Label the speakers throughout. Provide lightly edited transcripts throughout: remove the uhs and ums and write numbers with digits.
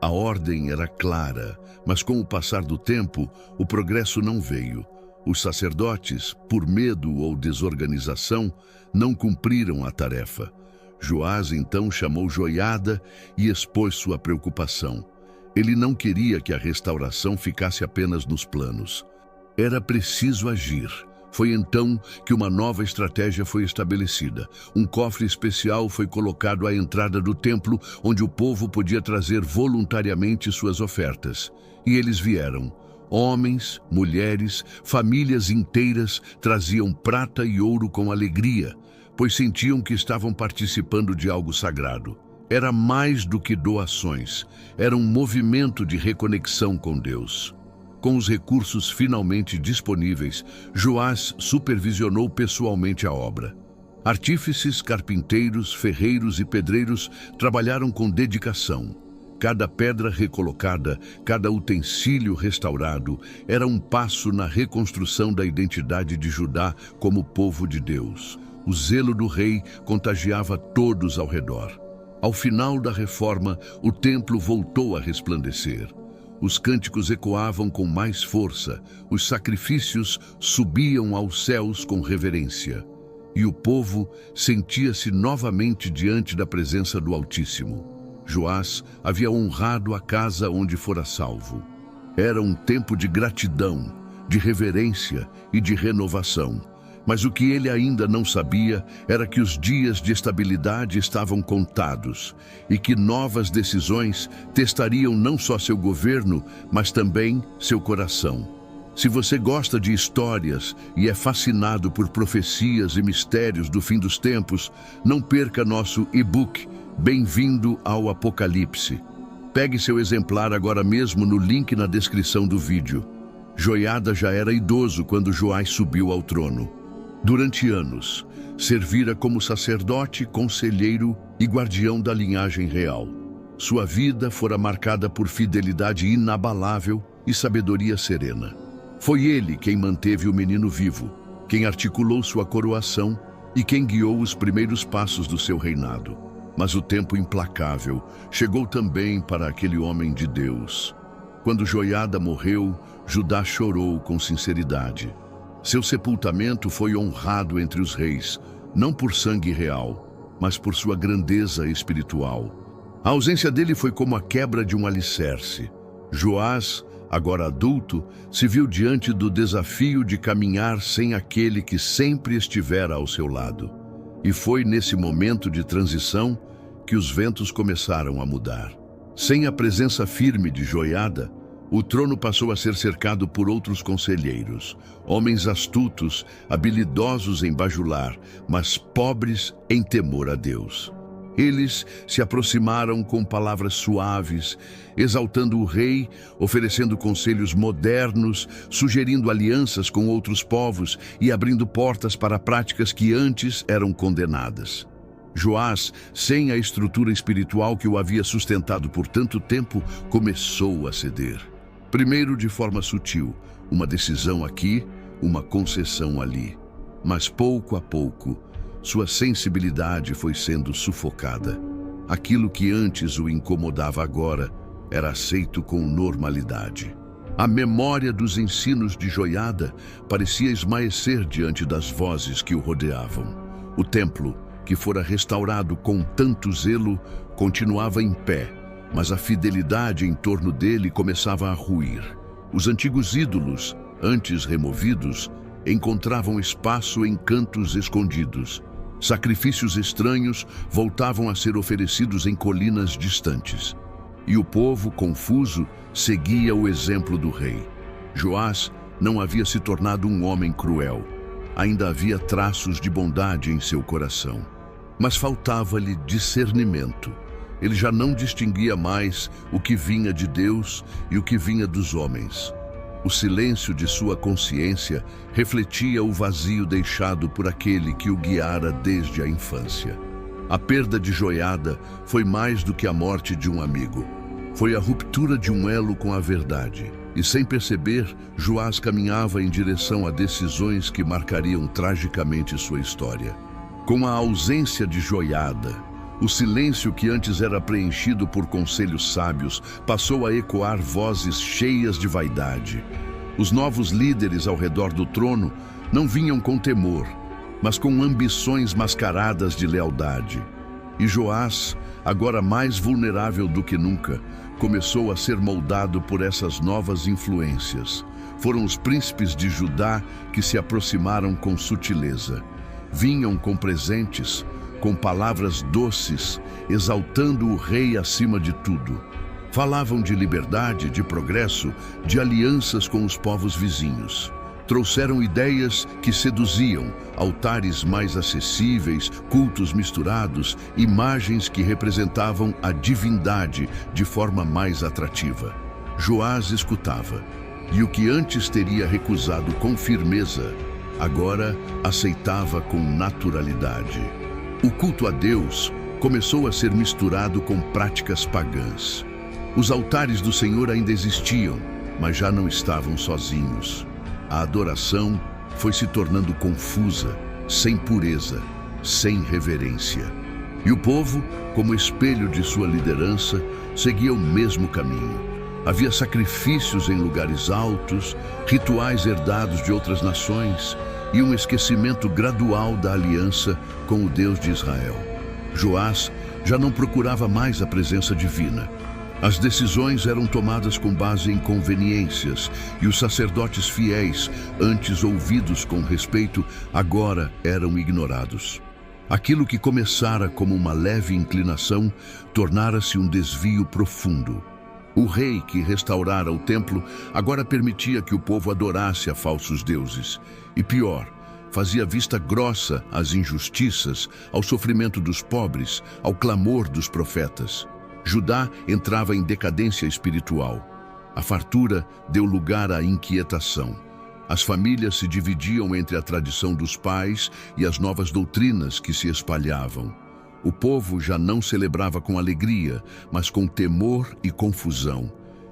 Speaker 1: A ordem era clara, mas com o passar do tempo, o progresso não veio. Os sacerdotes, por medo ou desorganização, não cumpriram a tarefa. Joás então chamou Joiada e expôs sua preocupação. Ele não queria que a restauração ficasse apenas nos planos. Era preciso agir. Foi então que uma nova estratégia foi estabelecida. Um cofre especial foi colocado à entrada do templo, onde o povo podia trazer voluntariamente suas ofertas. E eles vieram. Homens, mulheres, famílias inteiras traziam prata e ouro com alegria, pois sentiam que estavam participando de algo sagrado. Era mais do que doações, era um movimento de reconexão com Deus. Com os recursos finalmente disponíveis, Joás supervisionou pessoalmente a obra. Artífices, carpinteiros, ferreiros e pedreiros trabalharam com dedicação. Cada pedra recolocada, cada utensílio restaurado, era um passo na reconstrução da identidade de Judá como povo de Deus. O zelo do rei contagiava todos ao redor. Ao final da reforma, o templo voltou a resplandecer. Os cânticos ecoavam com mais força, os sacrifícios subiam aos céus com reverência. E o povo sentia-se novamente diante da presença do Altíssimo. Joás havia honrado a casa onde fora salvo. Era um tempo de gratidão, de reverência e de renovação. Mas o que ele ainda não sabia era que os dias de estabilidade estavam contados e que novas decisões testariam não só seu governo, mas também seu coração. Se você gosta de histórias e é fascinado por profecias e mistérios do fim dos tempos, não perca nosso e-book Bem-vindo ao Apocalipse. Pegue seu exemplar agora mesmo no link na descrição do vídeo. Joiada já era idoso quando Joás subiu ao trono. Durante anos, servira como sacerdote, conselheiro e guardião da linhagem real. Sua vida fora marcada por fidelidade inabalável e sabedoria serena. Foi ele quem manteve o menino vivo, quem articulou sua coroação e quem guiou os primeiros passos do seu reinado. Mas o tempo implacável chegou também para aquele homem de Deus. Quando Joiada morreu, Judá chorou com sinceridade. Seu sepultamento foi honrado entre os reis, não por sangue real, mas por sua grandeza espiritual. A ausência dele foi como a quebra de um alicerce. Joás, agora adulto, se viu diante do desafio de caminhar sem aquele que sempre estivera ao seu lado. E foi nesse momento de transição que os ventos começaram a mudar. Sem a presença firme de Joiada, o trono passou a ser cercado por outros conselheiros, homens astutos, habilidosos em bajular, mas pobres em temor a Deus. Eles se aproximaram com palavras suaves, exaltando o rei, oferecendo conselhos modernos, sugerindo alianças com outros povos e abrindo portas para práticas que antes eram condenadas. Joás, sem a estrutura espiritual que o havia sustentado por tanto tempo, começou a ceder. Primeiro de forma sutil, uma decisão aqui, uma concessão ali. Mas pouco a pouco, sua sensibilidade foi sendo sufocada. Aquilo que antes o incomodava agora era aceito com normalidade. A memória dos ensinos de Joiada parecia esmaecer diante das vozes que o rodeavam. O templo, que fora restaurado com tanto zelo, continuava em pé, mas a fidelidade em torno dele começava a ruir. Os antigos ídolos, antes removidos, encontravam espaço em cantos escondidos. Sacrifícios estranhos voltavam a ser oferecidos em colinas distantes. E o povo, confuso, seguia o exemplo do rei. Joás não havia se tornado um homem cruel. Ainda havia traços de bondade em seu coração. Mas faltava-lhe discernimento. Ele já não distinguia mais o que vinha de Deus e o que vinha dos homens. O silêncio de sua consciência refletia o vazio deixado por aquele que o guiara desde a infância. A perda de Joiada foi mais do que a morte de um amigo. Foi a ruptura de um elo com a verdade. E sem perceber, Joás caminhava em direção a decisões que marcariam tragicamente sua história. Com a ausência de Joiada, O silêncio que antes era preenchido por conselhos sábios passou a ecoar vozes cheias de vaidade. Os novos líderes ao redor do trono não vinham com temor, mas com ambições mascaradas de lealdade. E Joás, agora mais vulnerável do que nunca, começou a ser moldado por essas novas influências. Foram os príncipes de Judá que se aproximaram com sutileza. Vinham com presentes, com palavras doces, exaltando o rei acima de tudo. Falavam de liberdade, de progresso, de alianças com os povos vizinhos. Trouxeram ideias que seduziam, altares mais acessíveis, cultos misturados, imagens que representavam a divindade de forma mais atrativa. Joás escutava, e o que antes teria recusado com firmeza, agora aceitava com naturalidade. O culto a Deus começou a ser misturado com práticas pagãs. Os altares do Senhor ainda existiam, mas já não estavam sozinhos. A adoração foi se tornando confusa, sem pureza, sem reverência. E o povo, como espelho de sua liderança, seguia o mesmo caminho. Havia sacrifícios em lugares altos, rituais herdados de outras nações e um esquecimento gradual da aliança com o Deus de Israel. Joás já não procurava mais a presença divina. As decisões eram tomadas com base em conveniências, e os sacerdotes fiéis, antes ouvidos com respeito, agora eram ignorados. Aquilo que começara como uma leve inclinação, tornara-se um desvio profundo. O rei que restaurara o templo agora permitia que o povo adorasse a falsos deuses. E pior, fazia vista grossa às injustiças, ao sofrimento dos pobres, ao clamor dos profetas. Judá entrava em decadência espiritual. A fartura deu lugar à inquietação. As famílias se dividiam entre a tradição dos pais e as novas doutrinas que se espalhavam. O povo já não celebrava com alegria, mas com temor e confusão.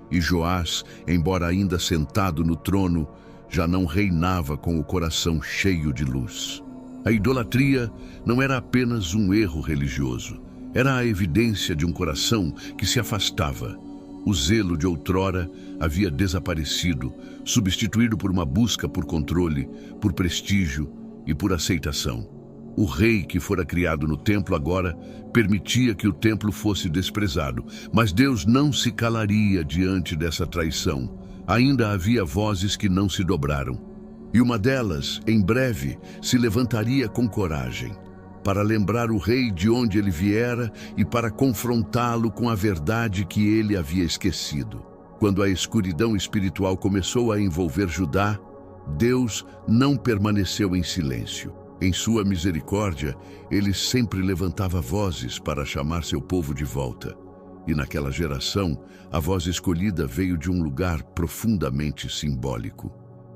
Speaker 1: E Joás, embora ainda sentado no trono, já não reinava com o coração cheio de luz. A idolatria não era apenas um erro religioso. Era a evidência de um coração que se afastava. O zelo de outrora havia desaparecido, substituído por uma busca por controle, por prestígio e por aceitação. O rei que fora criado no templo agora permitia que o templo fosse desprezado, mas Deus não se calaria diante dessa traição. Ainda havia vozes que não se dobraram. E uma delas, em breve, se levantaria com coragem, para lembrar o rei de onde ele viera e para confrontá-lo com a verdade que ele havia esquecido. Quando a escuridão espiritual começou a envolver Judá, Deus não permaneceu em silêncio. Em sua misericórdia, ele sempre levantava vozes para chamar seu povo de volta. E naquela geração, a voz escolhida veio de um lugar profundamente simbólico.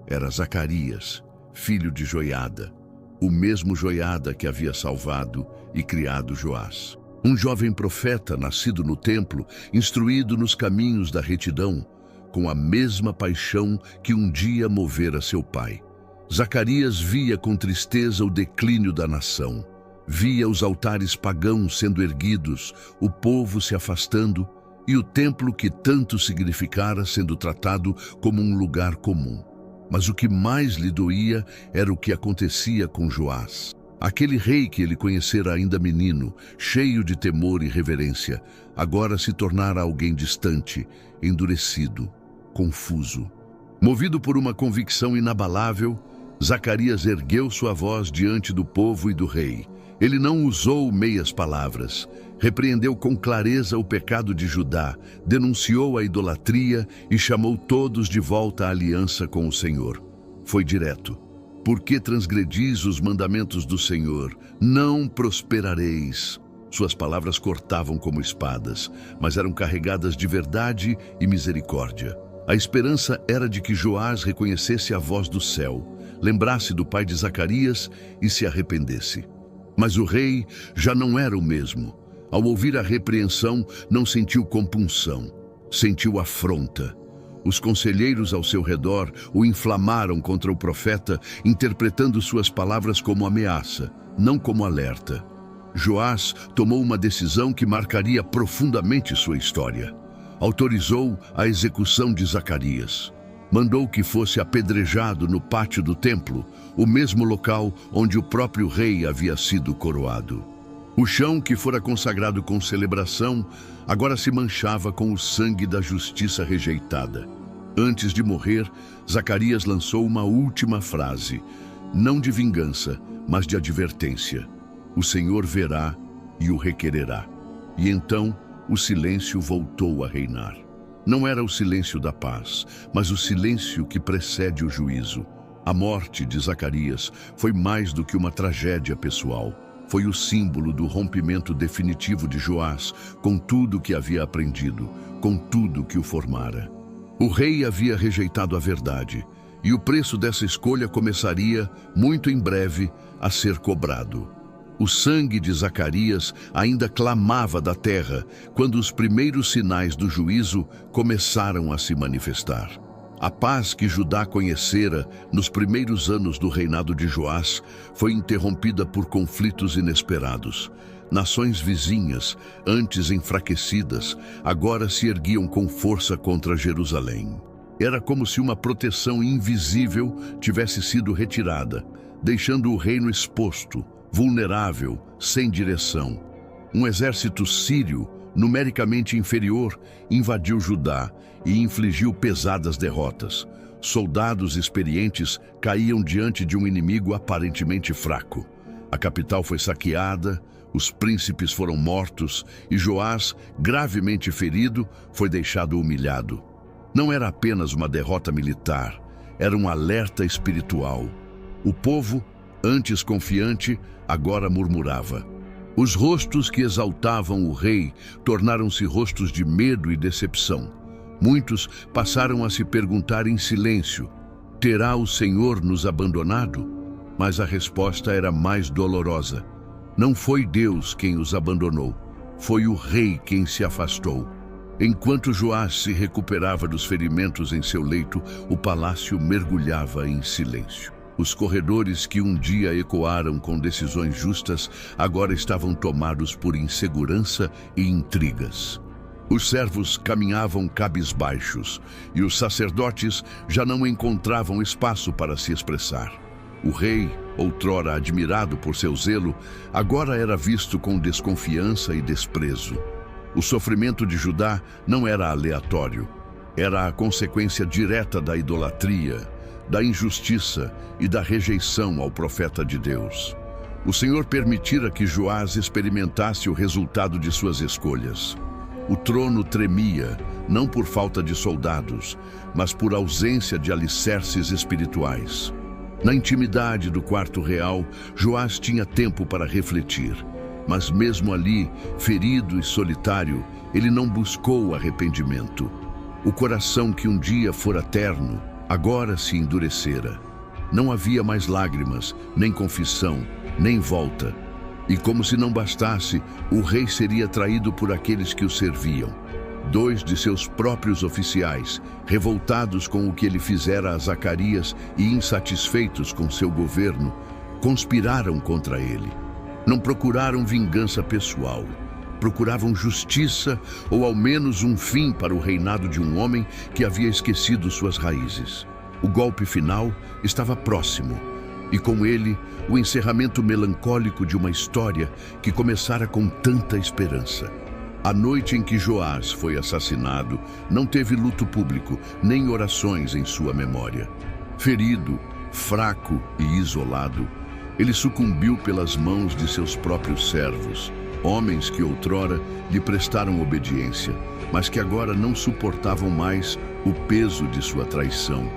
Speaker 1: Era Zacarias, filho de Joiada, o mesmo Joiada que havia salvado e criado Joás. Um jovem profeta nascido no templo, instruído nos caminhos da retidão, com a mesma paixão que um dia movera seu pai. Zacarias via com tristeza o declínio da nação. Via os altares pagãos sendo erguidos, o povo se afastando e o templo que tanto significara sendo tratado como um lugar comum. Mas o que mais lhe doía era o que acontecia com Joás. Aquele rei que ele conhecera ainda menino, cheio de temor e reverência, agora se tornara alguém distante, endurecido, confuso. Movido por uma convicção inabalável, Zacarias ergueu sua voz diante do povo e do rei. Ele não usou meias palavras. Repreendeu com clareza o pecado de Judá, denunciou a idolatria e chamou todos de volta à aliança com o Senhor. Foi direto. Por que transgredis os mandamentos do Senhor? Não prosperareis. Suas palavras cortavam como espadas, mas eram carregadas de verdade e misericórdia. A esperança era de que Joás reconhecesse a voz do céu, lembrasse do pai de Zacarias e se arrependesse. Mas o rei já não era o mesmo. Ao ouvir a repreensão, não sentiu compunção, sentiu afronta. Os conselheiros ao seu redor o inflamaram contra o profeta, interpretando suas palavras como ameaça, não como alerta. Joás tomou uma decisão que marcaria profundamente sua história. Autorizou a execução de Zacarias. Mandou que fosse apedrejado no pátio do templo, o mesmo local onde o próprio rei havia sido coroado. O chão que fora consagrado com celebração, agora se manchava com o sangue da justiça rejeitada. Antes de morrer, Zacarias lançou uma última frase, não de vingança, mas de advertência. O Senhor verá e o requererá. E então o silêncio voltou a reinar. Não era o silêncio da paz, mas o silêncio que precede o juízo. A morte de Zacarias foi mais do que uma tragédia pessoal. Foi o símbolo do rompimento definitivo de Joás com tudo que havia aprendido, com tudo que o formara. O rei havia rejeitado a verdade, e o preço dessa escolha começaria, muito em breve, a ser cobrado. O sangue de Zacarias ainda clamava da terra quando os primeiros sinais do juízo começaram a se manifestar. A paz que Judá conhecera nos primeiros anos do reinado de Joás foi interrompida por conflitos inesperados. Nações vizinhas, antes enfraquecidas, agora se erguiam com força contra Jerusalém. Era como se uma proteção invisível tivesse sido retirada, deixando o reino exposto, vulnerável, sem direção. Um exército sírio, numericamente inferior, invadiu Judá e infligiu pesadas derrotas. Soldados experientes caíam diante de um inimigo aparentemente fraco. A capital foi saqueada, os príncipes foram mortos e Joás, gravemente ferido, foi deixado humilhado. Não era apenas uma derrota militar, era um alerta espiritual. O povo, antes confiante, agora murmurava. Os rostos que exaltavam o rei tornaram-se rostos de medo e decepção. Muitos passaram a se perguntar em silêncio: terá o Senhor nos abandonado? Mas a resposta era mais dolorosa. Não foi Deus quem os abandonou, foi o rei quem se afastou. Enquanto Joás se recuperava dos ferimentos em seu leito, o palácio mergulhava em silêncio. Os corredores que um dia ecoaram com decisões justas, agora estavam tomados por insegurança e intrigas. Os servos caminhavam cabisbaixos e os sacerdotes já não encontravam espaço para se expressar. O rei, outrora admirado por seu zelo, agora era visto com desconfiança e desprezo. O sofrimento de Judá não era aleatório, era a consequência direta da idolatria, da injustiça e da rejeição ao profeta de Deus. O Senhor permitira que Joás experimentasse o resultado de suas escolhas. O trono tremia, não por falta de soldados, mas por ausência de alicerces espirituais. Na intimidade do quarto real, Joás tinha tempo para refletir. Mas mesmo ali, ferido e solitário, ele não buscou arrependimento. O coração que um dia fora terno, agora se endurecera. Não havia mais lágrimas, nem confissão, nem volta. E como se não bastasse, o rei seria traído por aqueles que o serviam. 2 de seus próprios oficiais, revoltados com o que ele fizera a Zacarias e insatisfeitos com seu governo, conspiraram contra ele. Não procuraram vingança pessoal, procuravam justiça ou ao menos um fim para o reinado de um homem que havia esquecido suas raízes. O golpe final estava próximo, e com ele o encerramento melancólico de uma história que começara com tanta esperança. A noite em que Joás foi assassinado não teve luto público, nem orações em sua memória. Ferido, fraco e isolado, ele sucumbiu pelas mãos de seus próprios servos, homens que outrora lhe prestaram obediência, mas que agora não suportavam mais o peso de sua traição.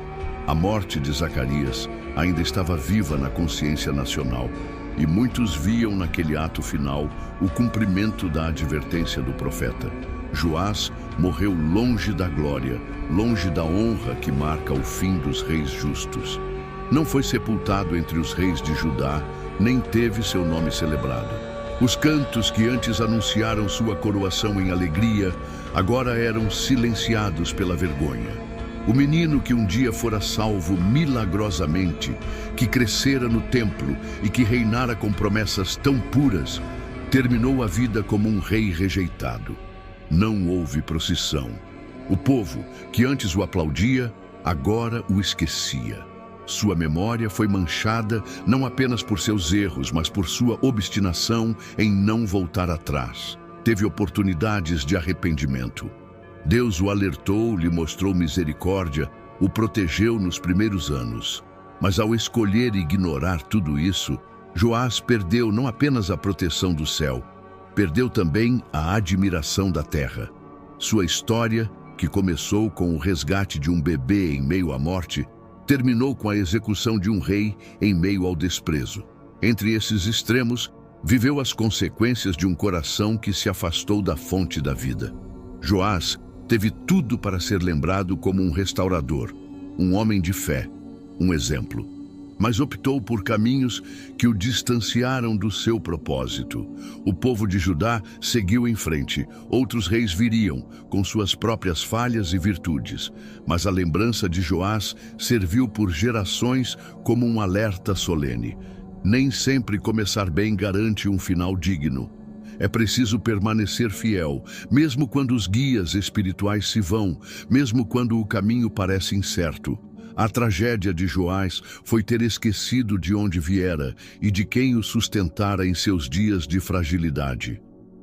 Speaker 1: A morte de Zacarias ainda estava viva na consciência nacional, e muitos viam naquele ato final o cumprimento da advertência do profeta. Joás morreu longe da glória, longe da honra que marca o fim dos reis justos. Não foi sepultado entre os reis de Judá, nem teve seu nome celebrado. Os cantos que antes anunciaram sua coroação em alegria, agora eram silenciados pela vergonha. O menino que um dia fora salvo milagrosamente, que crescera no templo e que reinara com promessas tão puras, terminou a vida como um rei rejeitado. Não houve procissão. O povo, que antes o aplaudia, agora o esquecia. Sua memória foi manchada não apenas por seus erros, mas por sua obstinação em não voltar atrás. Teve oportunidades de arrependimento. Deus o alertou, lhe mostrou misericórdia, o protegeu nos primeiros anos. Mas ao escolher ignorar tudo isso, Joás perdeu não apenas a proteção do céu, perdeu também a admiração da terra. Sua história, que começou com o resgate de um bebê em meio à morte, terminou com a execução de um rei em meio ao desprezo. Entre esses extremos, viveu as consequências de um coração que se afastou da fonte da vida. Joás teve tudo para ser lembrado como um restaurador, um homem de fé, um exemplo. Mas optou por caminhos que o distanciaram do seu propósito. O povo de Judá seguiu em frente. Outros reis viriam, com suas próprias falhas e virtudes. Mas a lembrança de Joás serviu por gerações como um alerta solene. Nem sempre começar bem garante um final digno. É preciso permanecer fiel, mesmo quando os guias espirituais se vão, mesmo quando o caminho parece incerto. A tragédia de Joás foi ter esquecido de onde viera e de quem o sustentara em seus dias de fragilidade.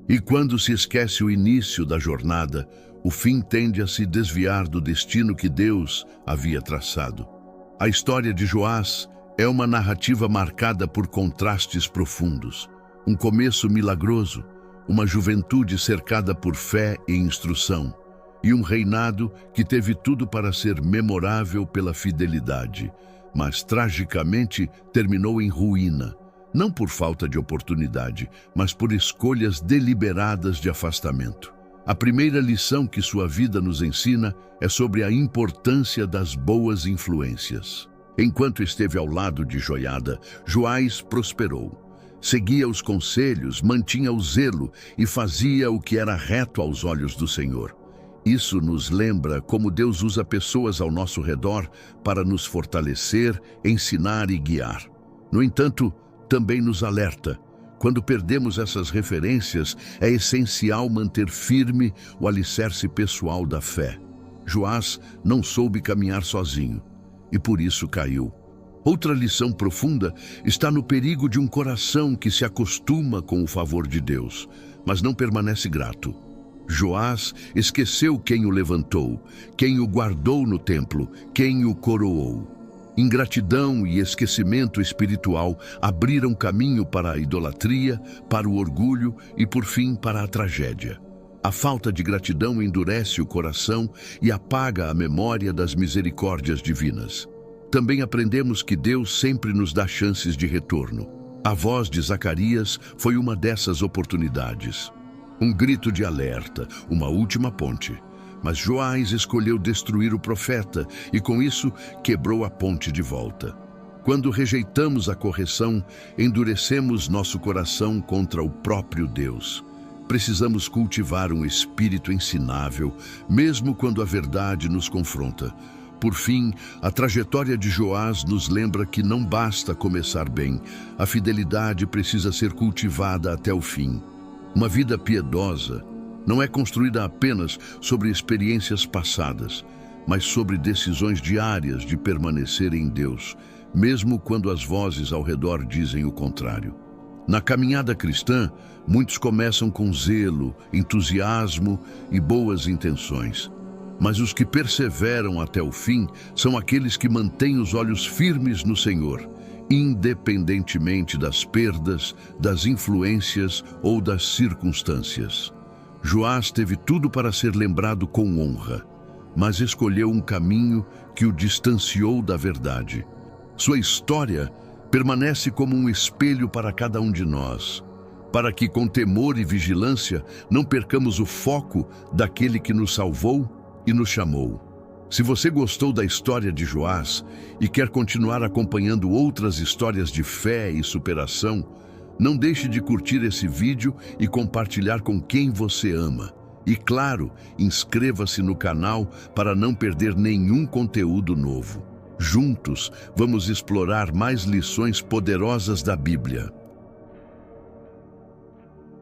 Speaker 1: E quando se esquece o início da jornada, o fim tende a se desviar do destino que Deus havia traçado. A história de Joás é uma narrativa marcada por contrastes profundos. Um começo milagroso, uma juventude cercada por fé e instrução, e um reinado que teve tudo para ser memorável pela fidelidade, mas tragicamente terminou em ruína, não por falta de oportunidade, mas por escolhas deliberadas de afastamento. A primeira lição que sua vida nos ensina é sobre a importância das boas influências. Enquanto esteve ao lado de Joiada, Joás prosperou. Seguia os conselhos, mantinha o zelo e fazia o que era reto aos olhos do Senhor. Isso nos lembra como Deus usa pessoas ao nosso redor para nos fortalecer, ensinar e guiar. No entanto, também nos alerta. Quando perdemos essas referências, é essencial manter firme o alicerce pessoal da fé. Joás não soube caminhar sozinho e por isso caiu. Outra lição profunda está no perigo de um coração que se acostuma com o favor de Deus, mas não permanece grato. Joás esqueceu quem o levantou, quem o guardou no templo, quem o coroou. Ingratidão e esquecimento espiritual abriram caminho para a idolatria, para o orgulho e, por fim, para a tragédia. A falta de gratidão endurece o coração e apaga a memória das misericórdias divinas. Também aprendemos que Deus sempre nos dá chances de retorno. A voz de Zacarias foi uma dessas oportunidades. Um grito de alerta, uma última ponte. Mas Joás escolheu destruir o profeta e, com isso, quebrou a ponte de volta. Quando rejeitamos a correção, endurecemos nosso coração contra o próprio Deus. Precisamos cultivar um espírito ensinável, mesmo quando a verdade nos confronta. Por fim, a trajetória de Joás nos lembra que não basta começar bem. A fidelidade precisa ser cultivada até o fim. Uma vida piedosa não é construída apenas sobre experiências passadas, mas sobre decisões diárias de permanecer em Deus, mesmo quando as vozes ao redor dizem o contrário. Na caminhada cristã, muitos começam com zelo, entusiasmo e boas intenções. Mas os que perseveram até o fim são aqueles que mantêm os olhos firmes no Senhor, independentemente das perdas, das influências ou das circunstâncias. Joás teve tudo para ser lembrado com honra, mas escolheu um caminho que o distanciou da verdade. Sua história permanece como um espelho para cada um de nós, para que com temor e vigilância não percamos o foco daquele que nos salvou e nos chamou. Se você gostou da história de Joás e quer continuar acompanhando outras histórias de fé e superação, não deixe de curtir esse vídeo e compartilhar com quem você ama. E claro, inscreva-se no canal para não perder nenhum conteúdo novo. Juntos, vamos explorar mais lições poderosas da Bíblia.